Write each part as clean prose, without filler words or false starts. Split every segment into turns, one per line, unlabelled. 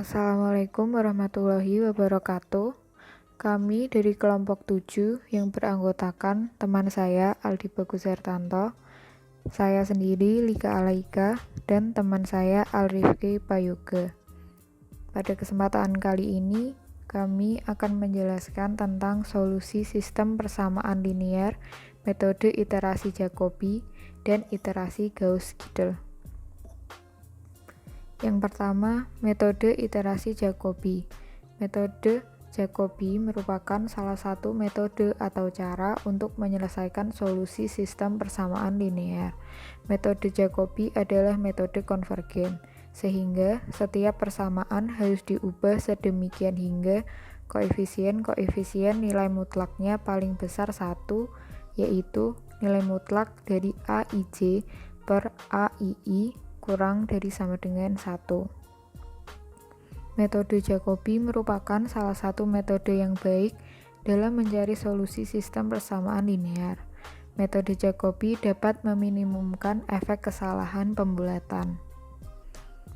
Assalamualaikum warahmatullahi wabarakatuh. Kami dari kelompok 7 yang beranggotakan teman saya Aldi Bagus Hertanto, saya sendiri Lika Alaika, dan teman saya Alrifki Payoga. Pada kesempatan kali ini, kami akan menjelaskan tentang solusi sistem persamaan linear, metode iterasi Jacobi, dan iterasi Gauss-Seidel. Yang pertama, metode iterasi Jacobi. Metode Jacobi merupakan salah satu metode atau cara untuk menyelesaikan solusi sistem persamaan linear. Metode Jacobi adalah metode konvergen, sehingga setiap persamaan harus diubah sedemikian hingga koefisien nilai mutlaknya paling besar 1, yaitu nilai mutlak dari AIJ per AII kurang dari sama dengan 1. Metode Jacobi merupakan salah satu metode yang baik dalam mencari solusi sistem persamaan linear. Metode Jacobi dapat meminimumkan efek kesalahan pembulatan.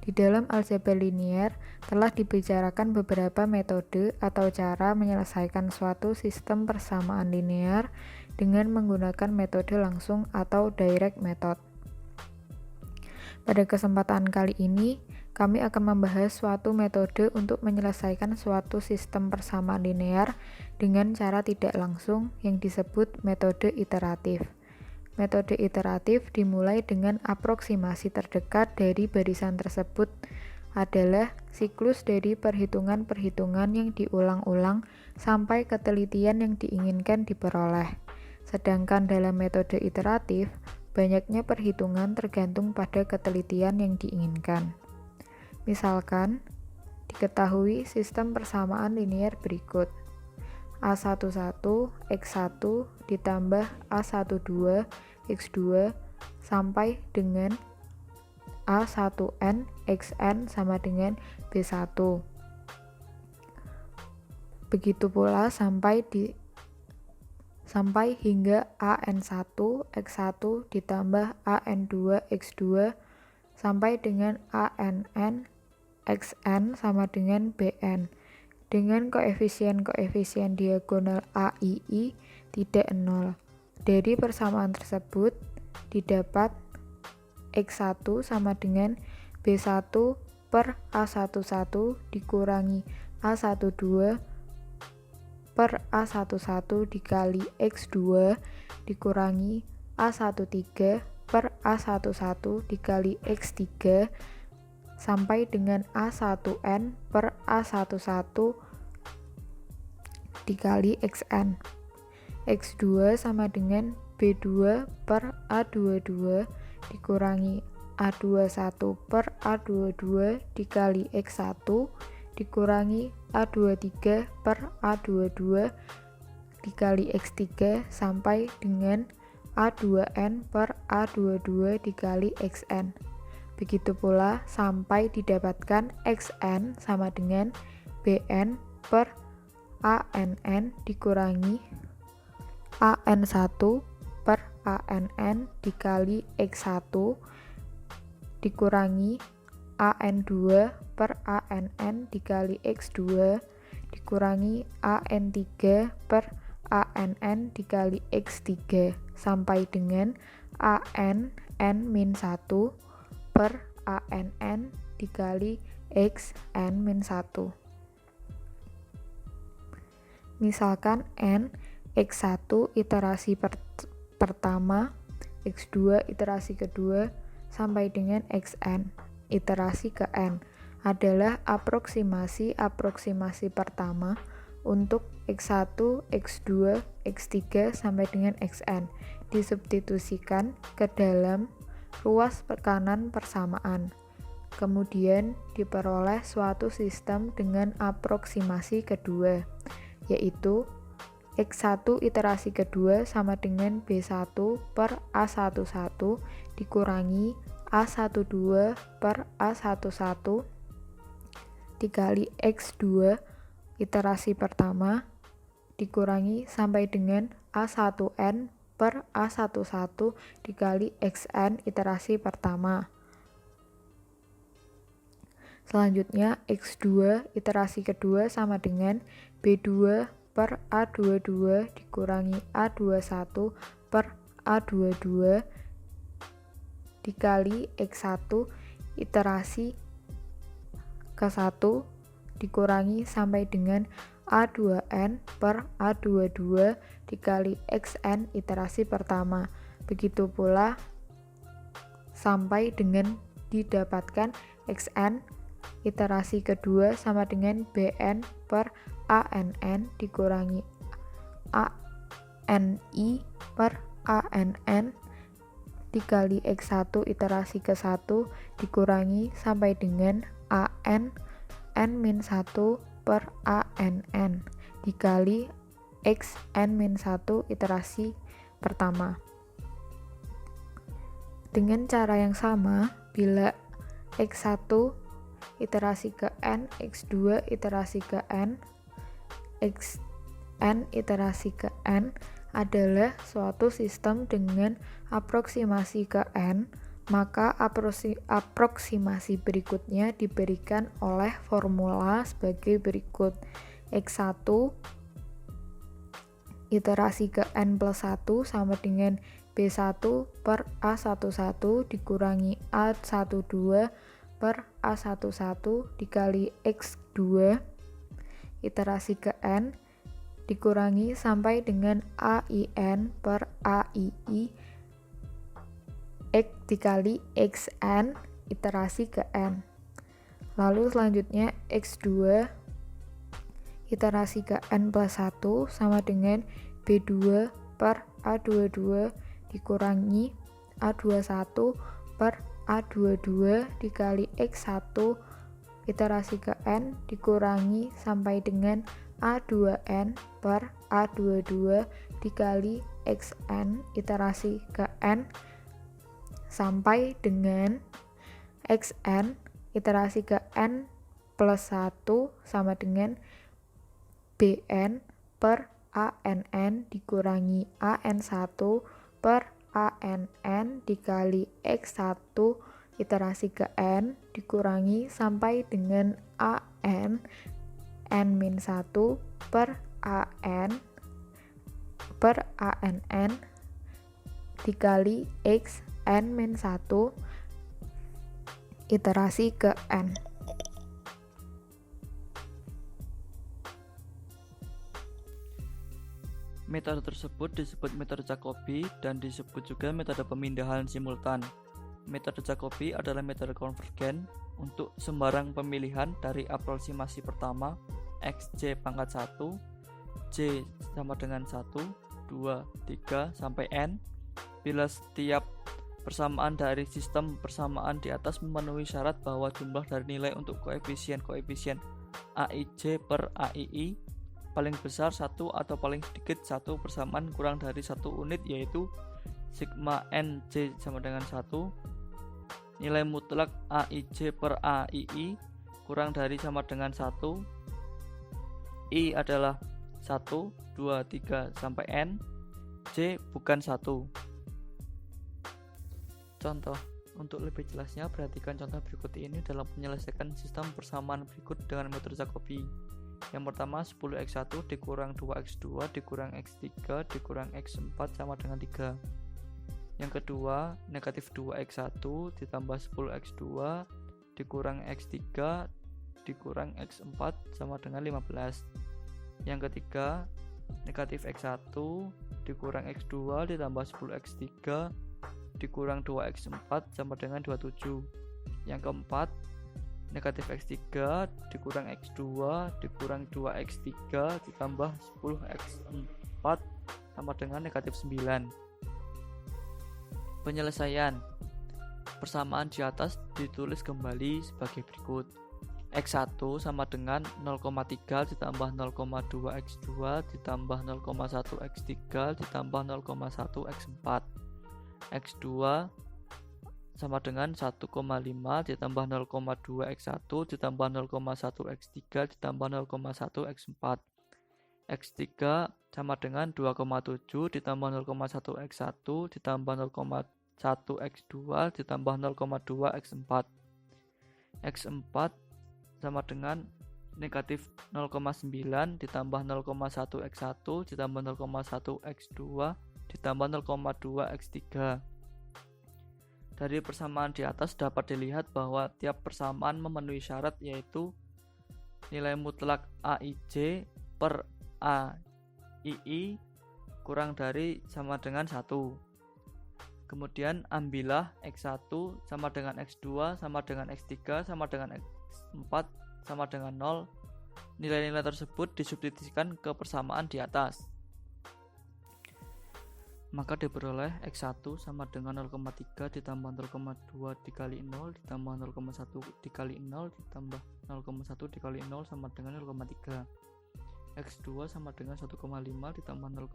Di dalam aljabar linear telah dibicarakan beberapa metode atau cara menyelesaikan suatu sistem persamaan linear dengan menggunakan metode langsung atau direct method. Pada kesempatan kali ini, kami akan membahas suatu metode untuk menyelesaikan suatu sistem persamaan linear dengan cara tidak langsung yang disebut metode iteratif. Metode iteratif dimulai dengan aproksimasi terdekat dari barisan tersebut adalah siklus dari perhitungan-perhitungan yang diulang-ulang sampai ketelitian yang diinginkan diperoleh. Sedangkan dalam metode iteratif, banyaknya perhitungan tergantung pada ketelitian yang diinginkan. Misalkan, diketahui sistem persamaan linear berikut. A11 X1 ditambah A12 X2 sampai dengan A1n Xn sama dengan B1. Begitu pula sampai hingga AN1 X1 ditambah AN2 X2 sampai dengan ANN Xn sama dengan Bn dengan koefisien diagonal AII tidak 0. Dari persamaan tersebut didapat X1 sama dengan B1 per A11 dikurangi A12 per A11 dikali X2 dikurangi A13 per A11 dikali X3 sampai dengan A1n per A11 dikali Xn. X2 sama dengan B2 per A22 dikurangi A21 per A22 dikali X1 dikurangi A23 per A22 dikali X3 sampai dengan A2n per A22 dikali Xn. Begitu pula sampai didapatkan Xn sama dengan Bn per ANN dikurangi AN1 per ANN dikali X1 dikurangi AN2 per ANN dikali X2 dikurangi AN3 per ANN dikali X3 sampai dengan ANN-1 per ANN dikali Xn-1. Misalkan N X1 iterasi pertama, X2 iterasi kedua, sampai dengan Xn iterasi ke N adalah aproksimasi pertama untuk X1, X2, X3 sampai dengan Xn disubstitusikan ke dalam ruas tekanan persamaan. Kemudian diperoleh suatu sistem dengan aproksimasi kedua, yaitu X1 iterasi kedua sama dengan B1 per A11 dikurangi A12 per A11 dikali X2 iterasi pertama dikurangi sampai dengan A1n per A11 dikali Xn iterasi pertama. Selanjutnya, X2 iterasi kedua sama dengan B2 per A22 dikurangi A21 per A22 dikali X1 iterasi ke-1 dikurangi sampai dengan A2N per A22 dikali XN iterasi pertama. Begitu pula sampai dengan didapatkan XN iterasi kedua sama dengan BN per ANN dikurangi ANI per ANN dikali X1 iterasi ke-1 dikurangi sampai dengan AN N-1 per ANN dikali XN-1 iterasi pertama. Dengan cara yang sama, bila X1 iterasi ke N, X2 iterasi ke N, XN iterasi ke N adalah suatu sistem dengan aproksimasi ke N, maka aproksimasi berikutnya diberikan oleh formula sebagai berikut. X1 iterasi ke N plus 1 sama dengan B1 per A11 dikurangi A12 per A11 dikali X2 iterasi ke N dikurangi sampai dengan AIN per AII X dikali XN iterasi ke N. Lalu selanjutnya X2 iterasi ke N plus 1 sama dengan B2 per A22 dikurangi A21 per A22 dikali X1 iterasi ke N dikurangi sampai dengan A2N per A22 dikali XN iterasi ke N sampai dengan XN iterasi ke N plus 1 sama dengan BN per ANN dikurangi AN1 per ANN dikali X1 iterasi ke N dikurangi sampai dengan AN N-1 per AN per ANN dikali X N-1 iterasi ke N.
Metode tersebut disebut metode Jacobi dan disebut juga metode pemindahan simultan. Metode Jacobi adalah metode konvergen untuk sembarang pemilihan dari aproksimasi pertama XJ pangkat 1, J sama dengan 1, 2, 3, sampai N bila setiap persamaan dari sistem persamaan di atas memenuhi syarat bahwa jumlah dari nilai untuk koefisien AIJ per AII paling besar 1 atau paling sedikit 1 persamaan kurang dari 1 unit, yaitu sigma NJ sama dengan 1, nilai mutlak AIJ per AII kurang dari sama dengan 1, I adalah 1, 2, 3, sampai N, J bukan 1. Contoh, untuk lebih jelasnya perhatikan contoh berikut ini dalam menyelesaikan sistem persamaan berikut dengan metode Jacobi. Yang pertama 10x1 dikurang 2x2 dikurang x3 dikurang x4 sama dengan 3. Yang kedua negatif 2x1 ditambah 10x2 dikurang x3 dikurang x4 sama dengan 15. Yang ketiga negatif x1 dikurang x2 ditambah 10x3 dikurang 2x4 sama dengan 27. Yang keempat negatif x3 dikurang x2 dikurang 2x3 ditambah 10x4 sama dengan negatif 9. Penyelesaian persamaan di atas ditulis kembali sebagai berikut. X1 sama dengan 0,3 ditambah 0,2x2 ditambah 0,1x3 ditambah 0,1x4. X2 sama dengan 1,5 ditambah 0,2x1 ditambah 0,1x3 ditambah 0,1x4. X3 sama dengan 2,7 ditambah 0,1x1 ditambah 0,1x2 ditambah 0,2x4. X4 sama dengan negatif 0,9 ditambah 0,1 X1 ditambah 0,1 X2 ditambah 0,2 X3. Dari persamaan di atas dapat dilihat bahwa tiap persamaan memenuhi syarat, yaitu nilai mutlak AIJ per AII kurang dari sama dengan 1. Kemudian ambillah X1 sama dengan X2 sama dengan X3 sama dengan X4 sama dengan 0. Nilai-nilai tersebut disubstitusikan ke persamaan di atas. Maka diperoleh X1 sama dengan 0,3 ditambah 0,2 dikali 0 ditambah 0,1 dikali 0 ditambah 0,1 dikali 0 sama dengan 0,3. X2 sama dengan 1,5 ditambah 0,2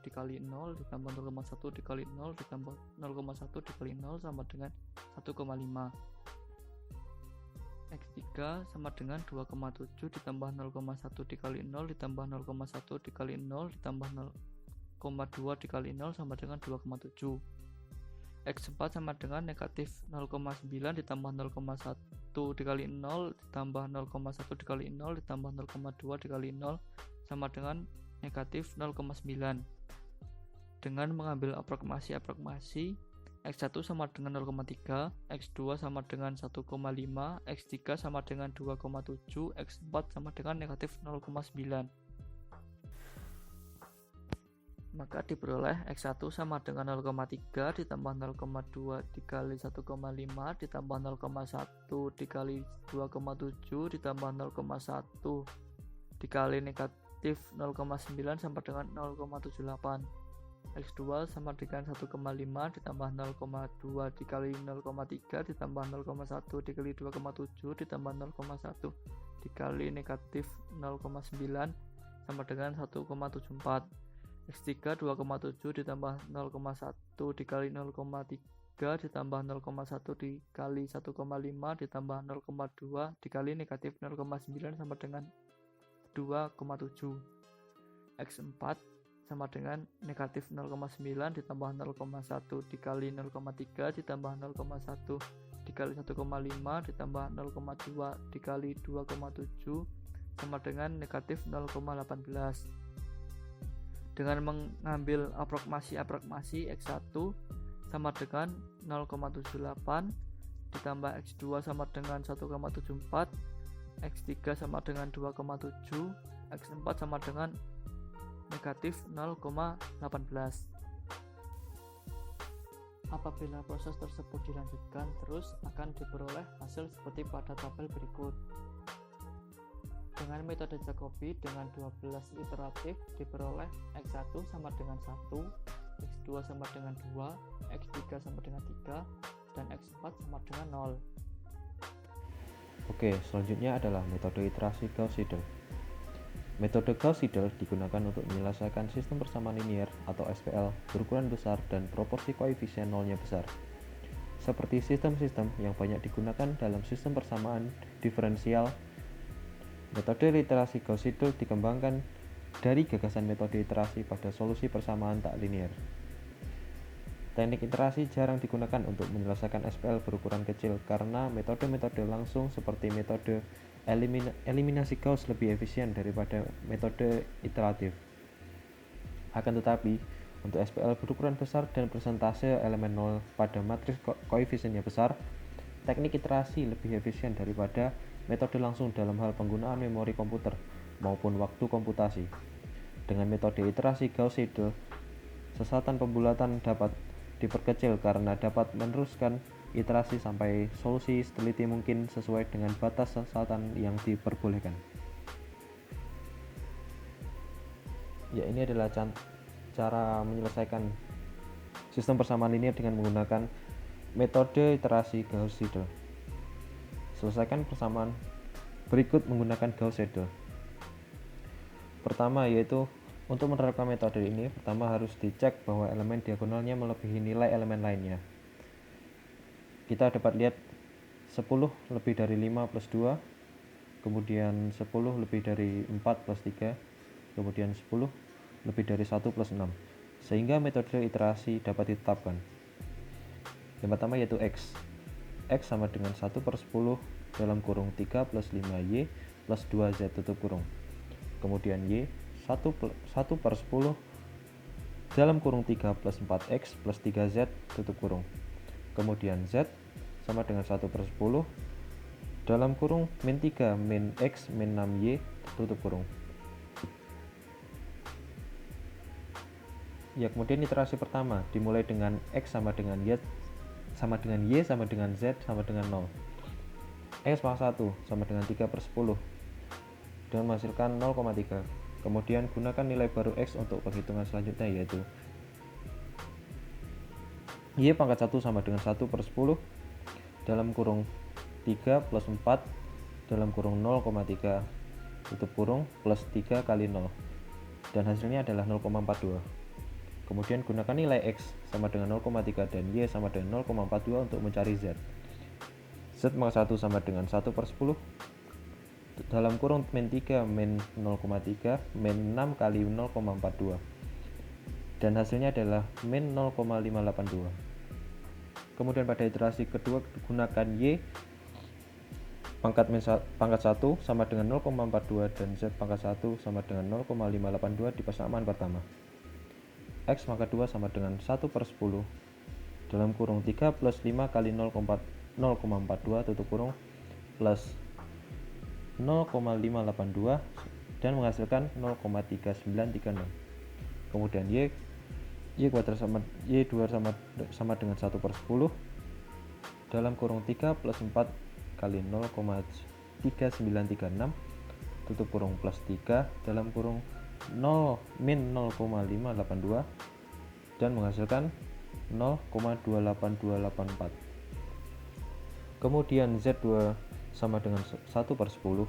dikali 0 ditambah 0,1 dikali 0 ditambah 0,1 dikali 0 sama dengan 1,5. X3 sama dengan 2,7 ditambah 0,1 dikali 0 ditambah 0,1 dikali 0 ditambah 0,2 dikali 0 sama dengan 2,7. X4 sama dengan negatif 0,9 ditambah 0,1 dikali 0 ditambah 0,1 dikali 0 ditambah 0,2 dikali 0 sama dengan negatif 0,9. Dengan mengambil aproksimasi, X1 sama dengan 0,3, X2 sama dengan 1,5, X3 sama dengan 2,7, X4 sama dengan negatif 0,9. Maka diperoleh X1 sama dengan 0,3 ditambah 0,2 dikali 1,5 ditambah 0,1 dikali 2,7 ditambah 0,1 dikali negatif 0,9 sama dengan 0,78. X2 sama dengan 1,5 ditambah 0,2 dikali 0,3 ditambah 0,1 dikali 2,7 ditambah 0,1 dikali negatif 0,9 sama dengan 1,74. X3 2,7 ditambah 0,1 dikali 0,3 ditambah 0,1 dikali 1,5 ditambah 0,2 dikali negatif 0,9 sama dengan 2,7. X4 sama dengan negatif 0,9 ditambah 0,1 dikali 0,3 ditambah 0,1 dikali 1,5 ditambah 0,2 dikali 2,7 sama dengan negatif 0,18. Dengan mengambil aproksimasi X1 sama dengan 0,78 ditambah X2 sama dengan 1,74, X3 sama dengan 2,7, X4 sama dengan negatif 0,18. Apabila proses tersebut dilanjutkan terus, akan diperoleh hasil seperti pada tabel berikut. Dengan metode Jacobi dengan 12 iteratif diperoleh X1 sama dengan 1, X2 sama dengan 2, X3 sama dengan 3, dan X4 sama dengan 0.
Oke, selanjutnya adalah metode iterasi Gauss-Seidel. Metode Gauss-Seidel digunakan untuk menyelesaikan sistem persamaan linier atau SPL berukuran besar dan proporsi koefisien nolnya besar. Seperti sistem-sistem yang banyak digunakan dalam sistem persamaan diferensial, metode iterasi Gauss-Seidel dikembangkan dari gagasan metode iterasi pada solusi persamaan tak linier. Teknik iterasi jarang digunakan untuk menyelesaikan SPL berukuran kecil karena metode-metode langsung seperti metode eliminasi Gauss lebih efisien daripada metode iteratif. Akan tetapi, untuk SPL berukuran besar dan persentase elemen nol pada matriks koefisiennya besar, teknik iterasi lebih efisien daripada metode langsung dalam hal penggunaan memori komputer maupun waktu komputasi. Dengan metode iterasi Gauss-Seidel, sesatan pembulatan dapat diperkecil karena dapat meneruskan iterasi sampai solusi seteliti mungkin sesuai dengan batas sesatan yang diperbolehkan. Ya, ini adalah cara menyelesaikan sistem persamaan linier dengan menggunakan metode iterasi Gauss-Seidel. Selesaikan persamaan berikut menggunakan Gauss-Seidel. Pertama, yaitu untuk menerapkan metode ini, pertama harus dicek bahwa elemen diagonalnya melebihi nilai elemen lainnya. Kita dapat lihat 10 lebih dari 5 plus 2, kemudian 10 lebih dari 4 plus 3, kemudian 10 lebih dari 1 plus 6, sehingga metode iterasi dapat ditetapkan. Yang pertama yaitu X sama dengan 1/10 dalam kurung 3 plus 5Y plus 2Z tutup kurung. Kemudian Y 1 per 10 dalam kurung 3 plus 4X plus 3Z tutup kurung. Kemudian Z sama dengan 1 per 10 dalam kurung min 3 min X min 6Y tutup kurung. Ya, kemudian iterasi pertama dimulai dengan X sama dengan Y sama dengan Z sama dengan 0. X pangkat 1 sama dengan 3 per 10 dengan menghasilkan 0,3. Kemudian gunakan nilai baru X untuk penghitungan selanjutnya, yaitu Y pangkat 1 sama dengan 1 per 10 dalam kurung 3 plus 4 dalam kurung 0,3 tutup kurung plus 3 kali 0, dan hasilnya adalah 0,42. Kemudian gunakan nilai X sama dengan 0,3 dan Y sama dengan 0,42 untuk mencari Z. Z pangkat 1 sama dengan 1 per 10 dalam kurung min 3 min 0,3 min 6 kali 0,42, dan hasilnya adalah min 0,582. Kemudian pada iterasi kedua gunakan Y pangkat 1 sama dengan 0,42 dan Z pangkat 1 sama dengan 0,582 di persamaan pertama. X pangkat 2 sama dengan 1 per 10 dalam kurung 3 plus 5 kali 0,42 tutup kurung plus 0,582 dan menghasilkan 0,3936. Kemudian Y kuadrat sama Y2 sama dengan 1 per 10 dalam kurung 3 plus 4 kali 0,3936 tutup kurung plus 3 dalam kurung 0 min 0,582 dan menghasilkan 0,28284. Kemudian Z2 sama dengan 1 per 10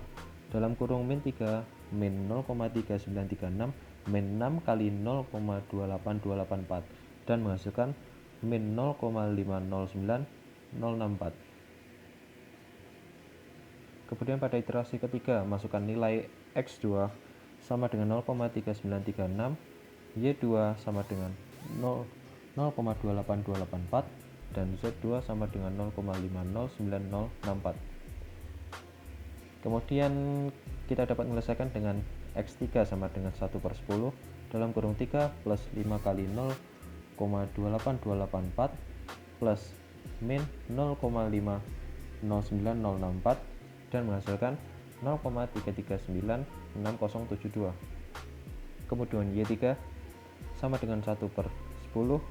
dalam kurung min 3 min 0,3936 min 6 kali 0,28284 dan menghasilkan min 0,509064. Kemudian pada iterasi ketiga masukkan nilai X2 sama dengan 0,3936, Y2 sama dengan 0,28284 dan Z2 sama dengan 0,509064. Kemudian kita dapat menyelesaikan dengan X3 sama dengan 1 per 10 dalam kurung 3 plus 5 kali 0,28284 plus min 0,509064 dan menghasilkan 0,3396072. Kemudian Y3 sama dengan 1 per 10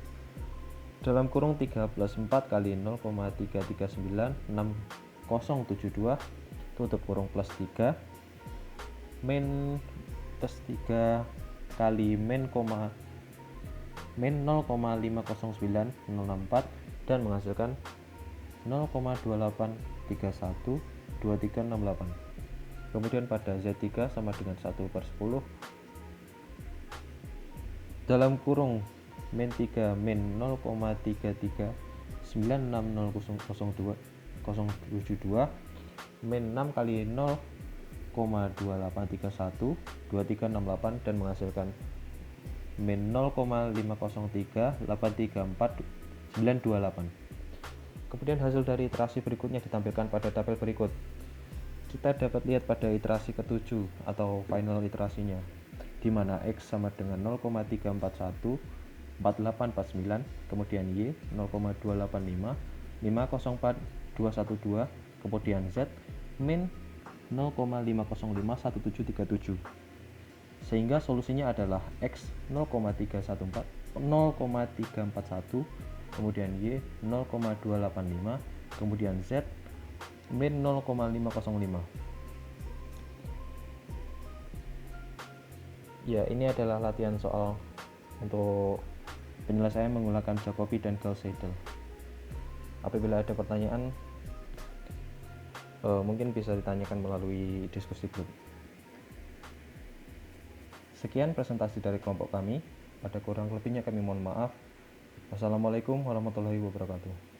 dalam kurung 3 plus 4 kali 0,3396072 tutup kurung plus 3 min plus 3 kali min 0,509064 dan menghasilkan 0,28312368. Kemudian pada Z3 sama dengan 1 per 10 dalam kurung min 3 min 0,3396072 min 6 kali 0,28312368 dan menghasilkan min 0,503834,928. Kemudian hasil dari iterasi berikutnya ditampilkan pada tabel berikut. Kita dapat lihat pada iterasi ke-7 atau final iterasinya, di mana X sama dengan 0,3414849, kemudian Y 0,285 504212, kemudian Z min 0,5051737, sehingga solusinya adalah X 0,341, kemudian Y 0,285, kemudian Z min 0,505. Ya, ini adalah latihan soal untuk penyelesaian menggunakan Jacobi dan Gauss-Seidel. Apabila ada pertanyaan, mungkin bisa ditanyakan melalui diskusi grup. Sekian presentasi dari kelompok kami. Ada kurang lebihnya kami mohon maaf. Wassalamualaikum warahmatullahi wabarakatuh.